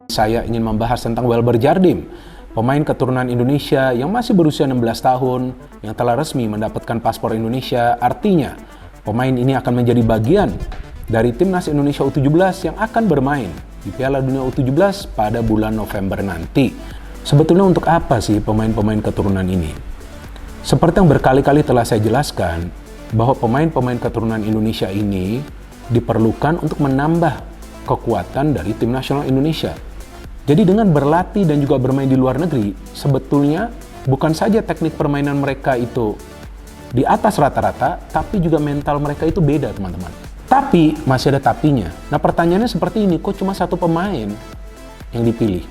Saya ingin membahas tentang Welber Jardim, pemain keturunan Indonesia yang masih berusia 16 tahun, yang telah resmi mendapatkan paspor Indonesia. Artinya, pemain ini akan menjadi bagian dari timnas Indonesia U17 yang akan bermain di Piala Dunia U17 pada bulan November nanti. Sebetulnya untuk apa sih pemain-pemain keturunan ini? Seperti yang berkali-kali telah saya jelaskan, bahwa pemain-pemain keturunan Indonesia ini diperlukan untuk menambah kekuatan dari tim nasional Indonesia. Jadi dengan berlatih dan juga bermain di luar negeri, sebetulnya bukan saja teknik permainan mereka itu di atas rata-rata, tapi juga mental mereka itu beda, teman-teman. Tapi, masih ada tapinya. Nah, pertanyaannya seperti ini, kok cuma satu pemain yang dipilih?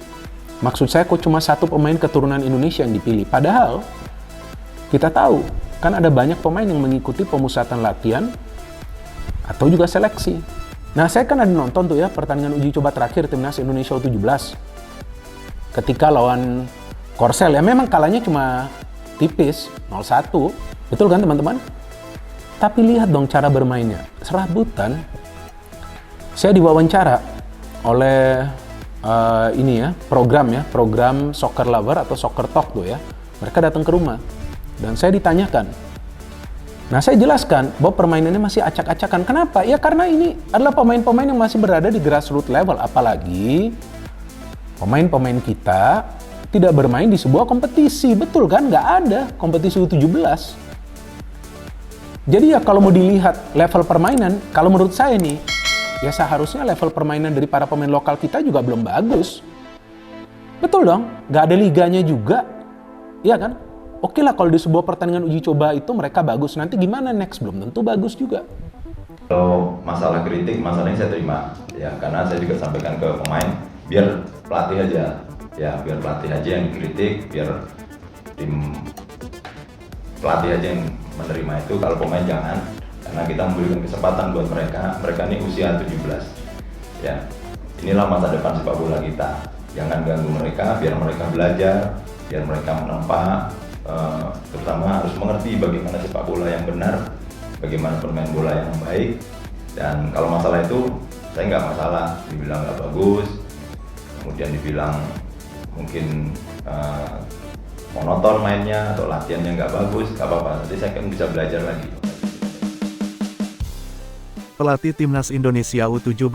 Maksud saya, kok cuma satu pemain keturunan Indonesia yang dipilih? Padahal, kita tahu, kan ada banyak pemain yang mengikuti pemusatan latihan atau juga seleksi. Nah, saya kan ada nonton tuh ya pertandingan uji coba terakhir timnas Indonesia U17 ketika lawan Korsel ya, memang kalahnya cuma tipis 0-1, betul kan teman-teman? Tapi lihat dong cara bermainnya, serabutan. Saya diwawancara oleh program Soccer Lover atau Soccer Talk tuh ya. Mereka datang ke rumah dan saya ditanyakan. Nah, saya jelaskan bahwa permainannya masih acak-acakan. Kenapa? Ya karena ini adalah pemain-pemain yang masih berada di grassroots level. Apalagi pemain-pemain kita tidak bermain di sebuah kompetisi. Betul kan? Nggak ada kompetisi U17. Jadi ya kalau mau dilihat level permainan, kalau menurut saya nih, ya seharusnya level permainan dari para pemain lokal kita juga belum bagus. Betul dong? Nggak ada liganya juga. Iya kan? Oke lah kalau di sebuah pertandingan uji coba itu mereka bagus, nanti gimana next? Belum tentu bagus juga. Kalau masalah kritik, masalahnya saya terima ya, karena saya juga sampaikan ke pemain, biar pelatih aja ya, biar pelatih aja yang dikritik, biar tim pelatih aja yang menerima itu, kalau pemain jangan, karena kita memberikan kesempatan buat mereka ini usia 17 ya, inilah masa depan sepak bola kita, jangan ganggu mereka, biar mereka belajar, biar mereka menempa. Terutama harus mengerti bagaimana sepak bola yang benar, bagaimana permain bola yang baik. Dan kalau masalah itu saya nggak masalah, dibilang nggak bagus, kemudian dibilang mungkin monoton mainnya atau latihannya nggak bagus, nggak apa-apa, nanti saya kan bisa belajar lagi. Pelatih Timnas Indonesia U17,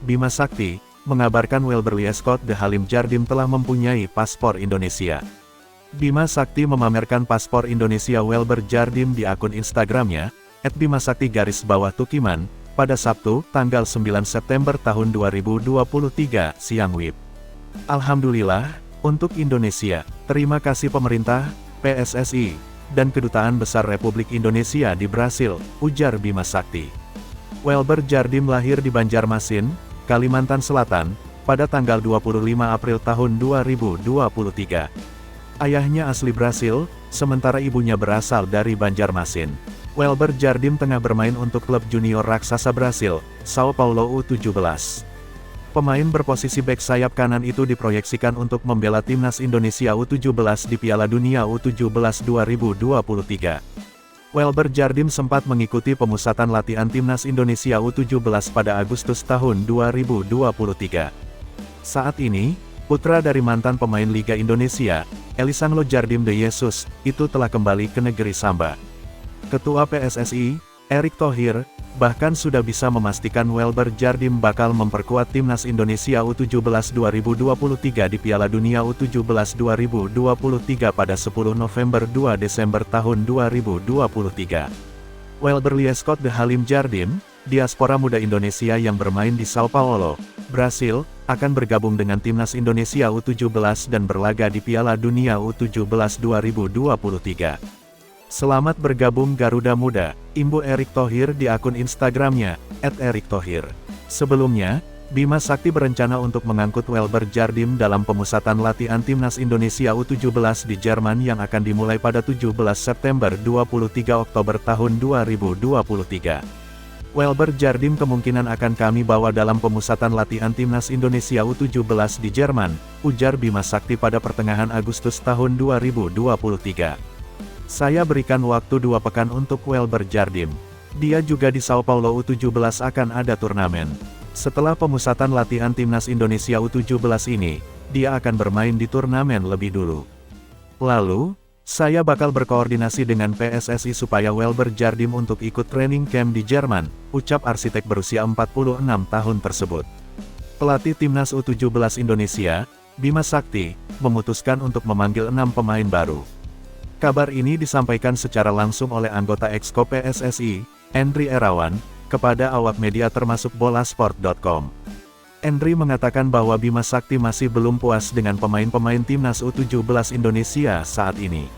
Bima Sakti, mengabarkan Welber Scott de Halim Jardim telah mempunyai paspor Indonesia. Bima Sakti memamerkan paspor Indonesia Welber Jardim di akun Instagramnya, @bimasakti_tukiman, pada Sabtu, tanggal 9 September tahun 2023, siang WIB. Alhamdulillah, untuk Indonesia, terima kasih pemerintah, PSSI, dan Kedutaan Besar Republik Indonesia di Brasil, ujar Bima Sakti. Welber Jardim lahir di Banjarmasin, Kalimantan Selatan, pada tanggal 25 April tahun 2023. Ayahnya asli Brasil, sementara ibunya berasal dari Banjarmasin. Welber Jardim tengah bermain untuk klub junior raksasa Brasil, Sao Paulo U17. Pemain berposisi bek sayap kanan itu diproyeksikan untuk membela timnas Indonesia U17 di Piala Dunia U17 2023. Welber Jardim sempat mengikuti pemusatan latihan timnas Indonesia U17 pada Agustus tahun 2023. Saat ini, putra dari mantan pemain Liga Indonesia, Elisanglo Jardim de Jesus, itu telah kembali ke negeri Samba. Ketua PSSI, Erick Thohir, bahkan sudah bisa memastikan Welber Jardim bakal memperkuat timnas Indonesia U17 2023 di Piala Dunia U17 2023 pada 10 November 2 Desember tahun 2023. Welber Scott de Halim Jardim, diaspora muda Indonesia yang bermain di Sao Paulo, Brasil, akan bergabung dengan timnas Indonesia U17 dan berlaga di Piala Dunia U17 2023. Selamat bergabung Garuda Muda, imbu Erick Thohir di akun Instagramnya, @erikthohir. Sebelumnya, Bima Sakti berencana untuk mengangkut Welber Jardim dalam pemusatan latihan timnas Indonesia U17 di Jerman yang akan dimulai pada 17 September 23 Oktober tahun 2023. Welber Jardim kemungkinan akan kami bawa dalam pemusatan latihan timnas Indonesia U17 di Jerman, ujar Bima Sakti pada pertengahan Agustus tahun 2023. Saya berikan waktu 2 pekan untuk Welber Jardim. Dia juga di Sao Paulo U17 akan ada turnamen. Setelah pemusatan latihan timnas Indonesia U17 ini, dia akan bermain di turnamen lebih dulu. Lalu, saya bakal berkoordinasi dengan PSSI supaya Welber Jardim untuk ikut training camp di Jerman, ucap arsitek berusia 46 tahun tersebut. Pelatih timnas U17 Indonesia, Bima Sakti, memutuskan untuk memanggil 6 pemain baru. Kabar ini disampaikan secara langsung oleh anggota Exco PSSI, Endri Erawan, kepada awak media termasuk bolasport.com. Endri mengatakan bahwa Bima Sakti masih belum puas dengan pemain-pemain timnas U17 Indonesia saat ini.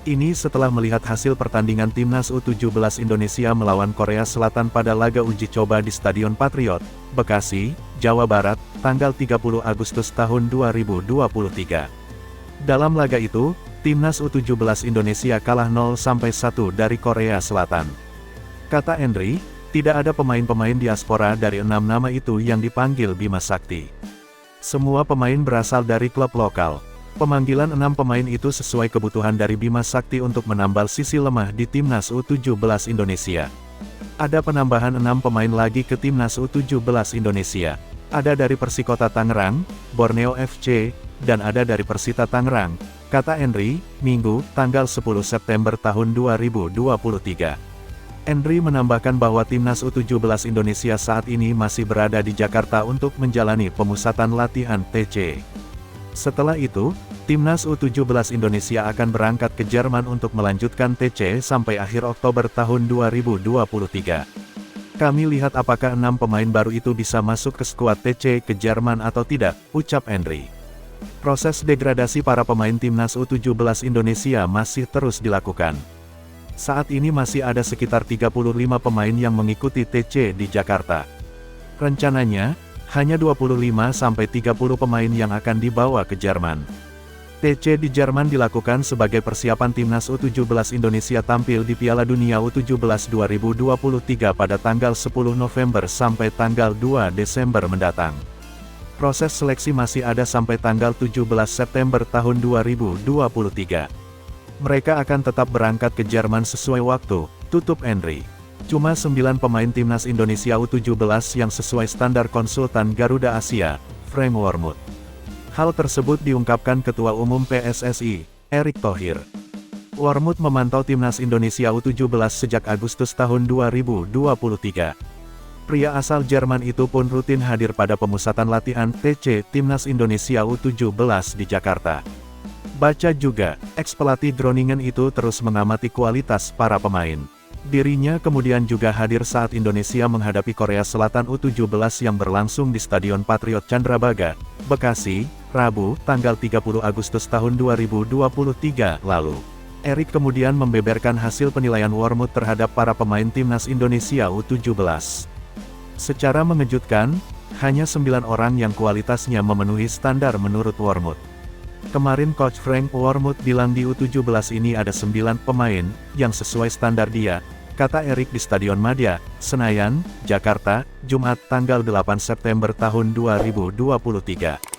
Ini setelah melihat hasil pertandingan timnas U17 Indonesia melawan Korea Selatan pada laga uji coba di Stadion Patriot, Bekasi, Jawa Barat, tanggal 30 Agustus tahun 2023. Dalam laga itu, timnas U17 Indonesia kalah 0-1 dari Korea Selatan. Kata Endri, tidak ada pemain-pemain diaspora dari 6 nama itu yang dipanggil Bima Sakti. Semua pemain berasal dari klub lokal. Pemanggilan 6 pemain itu sesuai kebutuhan dari Bima Sakti untuk menambal sisi lemah di timnas U17 Indonesia. Ada penambahan 6 pemain lagi ke timnas U17 Indonesia. Ada dari Persikota Tangerang, Borneo FC, dan ada dari Persita Tangerang, kata Endri, Minggu, tanggal 10 September tahun 2023. Endri menambahkan bahwa timnas U17 Indonesia saat ini masih berada di Jakarta untuk menjalani pemusatan latihan TC. Setelah itu, timnas U17 Indonesia akan berangkat ke Jerman untuk melanjutkan TC sampai akhir Oktober tahun 2023. Kami lihat apakah 6 pemain baru itu bisa masuk ke skuad TC ke Jerman atau tidak, ucap Endri. Proses degradasi para pemain timnas U17 Indonesia masih terus dilakukan. Saat ini masih ada sekitar 35 pemain yang mengikuti TC di Jakarta. Rencananya, hanya 25-30 pemain yang akan dibawa ke Jerman. TC di Jerman dilakukan sebagai persiapan timnas U17 Indonesia tampil di Piala Dunia U17 2023 pada tanggal 10 November sampai tanggal 2 Desember mendatang. Proses seleksi masih ada sampai tanggal 17 September tahun 2023. Mereka akan tetap berangkat ke Jerman sesuai waktu, tutup Endri. Cuma 9 pemain timnas Indonesia U17 yang sesuai standar konsultan Garuda Asia, Frank Wormuth. Hal tersebut diungkapkan Ketua Umum PSSI, Erick Thohir. Wormuth memantau timnas Indonesia U17 sejak Agustus tahun 2023. Pria asal Jerman itu pun rutin hadir pada pemusatan latihan TC timnas Indonesia U17 di Jakarta. Baca juga, ex-pelatih Groningen itu terus mengamati kualitas para pemain. Dirinya kemudian juga hadir saat Indonesia menghadapi Korea Selatan U17 yang berlangsung di Stadion Patriot Candrabaga, Bekasi, Rabu, tanggal 30 Agustus tahun 2023 lalu. Erick kemudian membeberkan hasil penilaian Wormuth terhadap para pemain timnas Indonesia U17. Secara mengejutkan, hanya 9 orang yang kualitasnya memenuhi standar menurut Wormuth. Kemarin Coach Frank Wormuth bilang di U17 ini ada 9 pemain yang sesuai standar dia, kata Erick di Stadion Madia, Senayan, Jakarta, Jumat tanggal 8 September tahun 2023.